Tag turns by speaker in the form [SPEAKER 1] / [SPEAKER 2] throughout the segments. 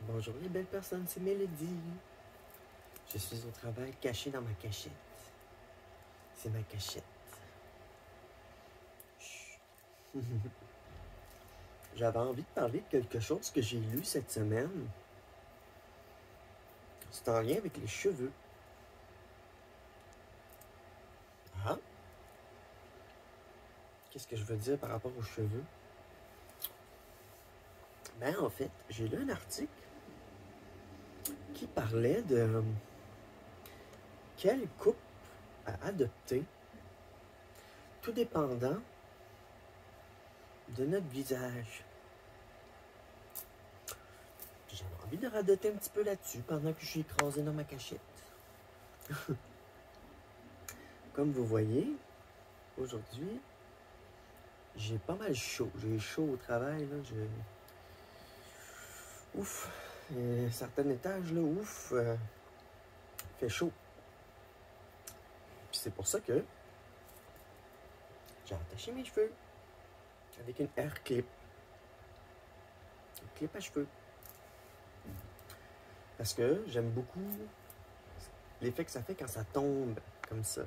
[SPEAKER 1] Bonjour les belles personnes, c'est Mélodie. Je suis au travail caché dans ma cachette. C'est ma cachette. Chut. J'avais envie de parler de quelque chose que j'ai lu cette semaine. C'est en lien avec les cheveux. Ah? Qu'est-ce que je veux dire par rapport aux cheveux? Ben en fait, j'ai lu un article qui parlait de quelle coupe à adopter, tout dépendant de notre visage. J'avais envie de radoter un petit peu là-dessus pendant que je suis écrasé dans ma cachette. Comme vous voyez, aujourd'hui, j'ai pas mal chaud. J'ai chaud au travail, là. Ouf! Certains étages, là, ouf! Fait chaud. Puis c'est pour ça que j'ai attaché mes cheveux avec une hair clip. Une clip à cheveux. Parce que j'aime beaucoup l'effet que ça fait quand ça tombe comme ça.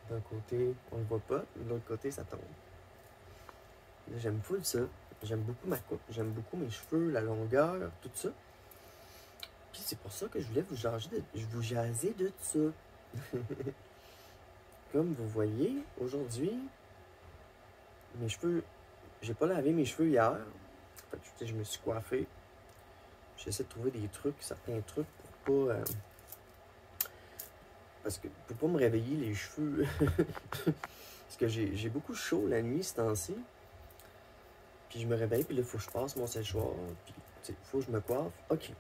[SPEAKER 1] D'un côté, on le voit pas, de l'autre côté, ça tombe. J'aime full ça. J'aime beaucoup ma coupe, j'aime beaucoup mes cheveux, la longueur, tout ça. Puis c'est pour ça que je voulais vous jaser de ça. Comme vous voyez, aujourd'hui, mes cheveux, j'ai pas lavé mes cheveux hier. Fait que, je me suis coiffé. J'essaie de trouver des trucs, certains trucs pour pas... parce que pour pas me réveiller les cheveux. Parce que j'ai beaucoup chaud la nuit ce temps-ci. Puis je me réveille, puis là, il faut que je passe mon séchoir. Puis, il faut que je me coiffe. OK.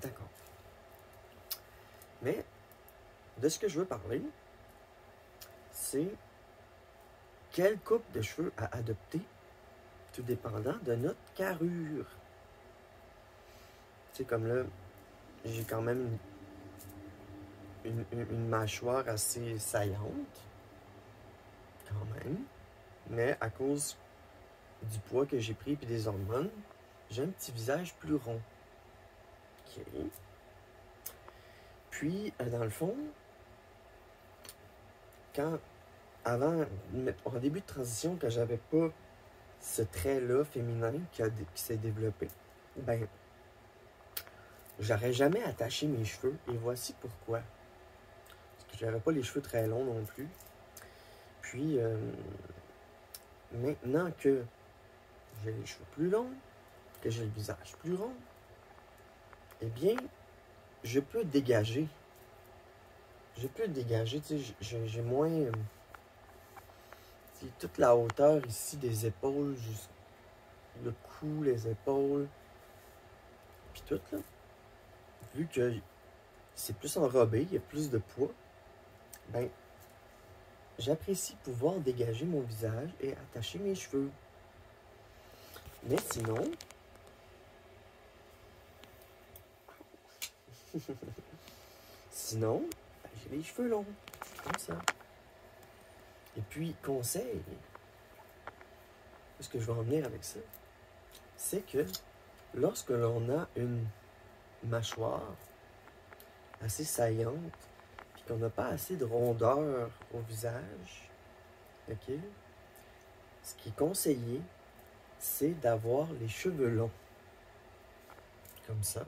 [SPEAKER 1] D'accord. Mais, de ce que je veux parler, c'est quelle coupe de cheveux à adopter, tout dépendant de notre carrure. Tu sais, comme là, j'ai quand même une mâchoire assez saillante, quand même. Mais à cause du poids que j'ai pris et des hormones, j'ai un petit visage plus rond. OK. Puis, dans le fond, en début de transition, quand j'avais pas ce trait-là féminin qui s'est développé, ben, j'aurais jamais attaché mes cheveux. Et voici pourquoi. Parce que j'avais pas les cheveux très longs non plus. Puis, maintenant que j'ai les cheveux plus longs, que j'ai le visage plus rond, eh bien, je peux dégager. Je peux dégager, tu sais, j'ai moins... toute la hauteur ici des épaules, le cou, les épaules, puis tout, là. Vu que c'est plus enrobé, il y a plus de poids, ben, j'apprécie pouvoir dégager mon visage et attacher mes cheveux. Mais sinon... sinon, ben, j'ai les cheveux longs, comme ça. Et puis, conseil, ce que je vais en venir avec ça, c'est que lorsque l'on a une mâchoire assez saillante, puis qu'on n'a pas assez de rondeur au visage, ok, ce qui est conseillé, c'est d'avoir les cheveux longs, comme ça.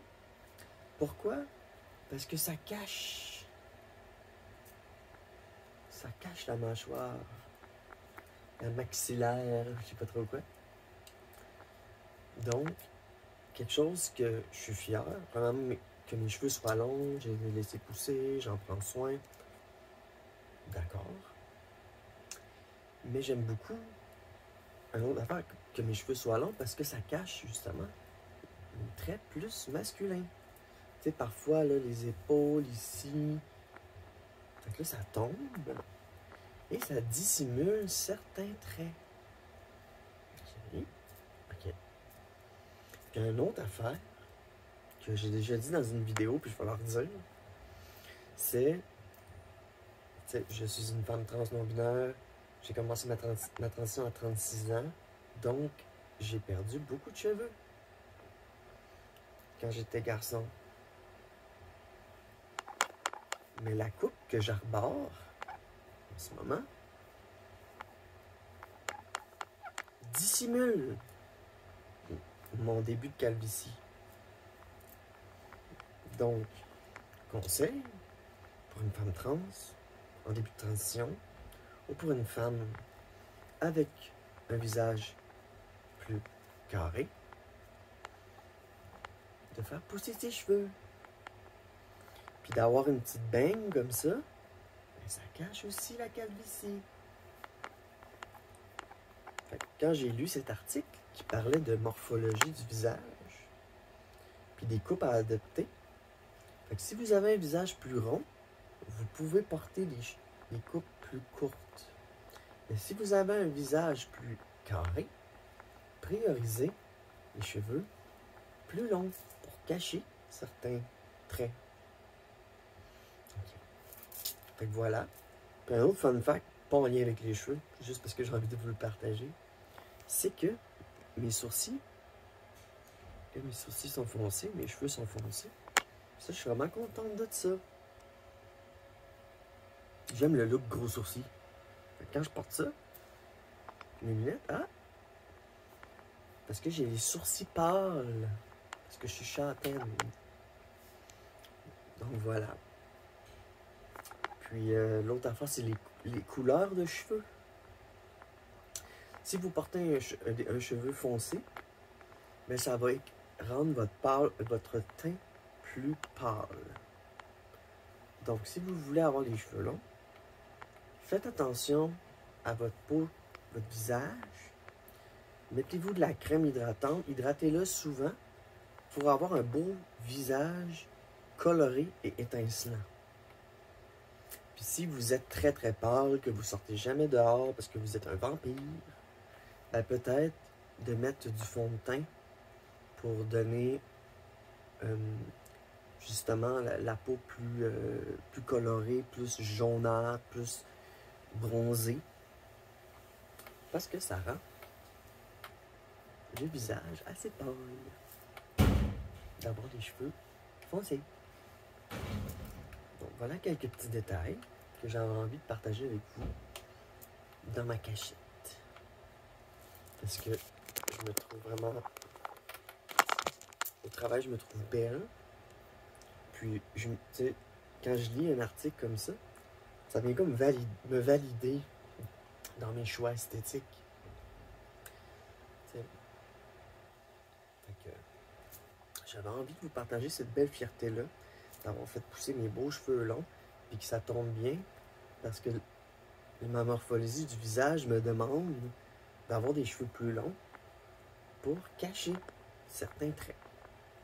[SPEAKER 1] Pourquoi? Parce que ça cache la mâchoire, la maxillaire, je sais pas trop quoi. Donc, quelque chose que je suis fier, vraiment que mes cheveux soient longs, j'ai laissé pousser, j'en prends soin. D'accord. Mais j'aime beaucoup une autre affaire, que mes cheveux soient longs parce que ça cache justement un trait plus masculin. Tu sais, parfois, là, les épaules ici, fait que là, ça tombe et ça dissimule certains traits. OK. OK. Puis une autre affaire que j'ai déjà dit dans une vidéo, puis je vais leur dire, c'est, tu sais, je suis une femme trans non-binaire, j'ai commencé ma transition à 36 ans, donc j'ai perdu beaucoup de cheveux. quand j'étais garçon. Mais la coupe que j'arbore en ce moment dissimule mon début de calvitie. Donc, conseil pour une femme trans en début de transition ou pour une femme avec un visage plus carré, de faire pousser ses cheveux. Puis d'avoir une petite beigne comme ça, ben ça cache aussi la calvitie. Fait que quand j'ai lu cet article qui parlait de morphologie du visage, puis des coupes à adopter, fait que si vous avez un visage plus rond, vous pouvez porter des coupes plus courtes. Mais si vous avez un visage plus carré, priorisez les cheveux plus longs pour cacher certains traits. Okay. Fait que voilà. Puis un autre fun fact, pas en lien avec les cheveux, juste parce que j'ai envie de vous le partager, c'est que mes sourcils sont foncés, mes cheveux sont foncés. Ça, je suis vraiment contente de ça. J'aime le look gros sourcils. Quand je porte ça, mes lunettes, parce que j'ai les sourcils pâles. Parce que je suis châtaine. Donc voilà. Puis l'autre affaire, c'est les couleurs de cheveux. Si vous portez un cheveu foncé, ben ça va rendre votre teint plus pâle. Donc si vous voulez avoir les cheveux longs, faites attention à votre peau, votre visage. Mettez-vous de la crème hydratante. Hydratez-le souvent pour avoir un beau visage coloré et étincelant. Puis si vous êtes très très pâle, que vous sortez jamais dehors parce que vous êtes un vampire, ben peut-être de mettre du fond de teint pour donner justement la peau plus colorée, plus jaunâtre, plus bronzée. Parce que ça rend le visage assez pâle d'avoir des cheveux foncés. Donc voilà quelques petits détails que j'avais envie de partager avec vous dans ma cachette. Parce que je me trouve vraiment... Au travail, je me trouve belle. Puis, tu sais, quand je lis un article comme ça vient comme me valider dans mes choix esthétiques. T'sais. Fait que j'avais envie de vous partager cette belle fierté-là, d'avoir fait pousser mes beaux cheveux longs, puis que ça tombe bien, parce que ma morphologie du visage me demande d'avoir des cheveux plus longs pour cacher certains traits.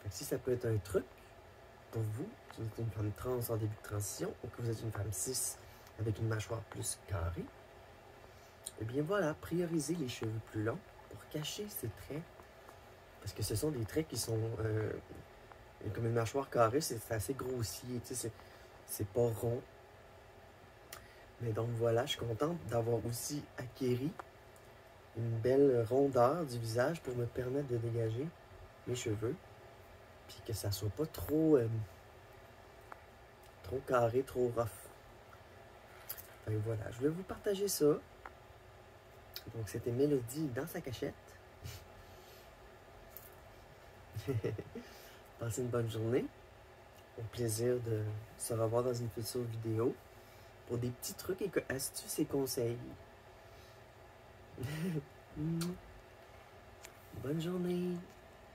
[SPEAKER 1] Fait que si ça peut être un truc pour vous, si vous êtes une femme trans en début de transition, ou que vous êtes une femme cis avec une mâchoire plus carrée, eh bien voilà, priorisez les cheveux plus longs pour cacher ces traits. Parce que ce sont des traits qui sont... comme une mâchoire carrée, c'est assez grossier, tu sais, c'est pas rond. Mais donc voilà, je suis contente d'avoir aussi acquéri une belle rondeur du visage pour me permettre de dégager mes cheveux. Puis que ça soit pas trop carré, trop rough. Enfin, voilà, je vais vous partager ça. Donc c'était Mélodie dans sa cachette. Passez une bonne journée. Au plaisir de se revoir dans une future vidéo pour des petits trucs et astuces et conseils. Bonne journée.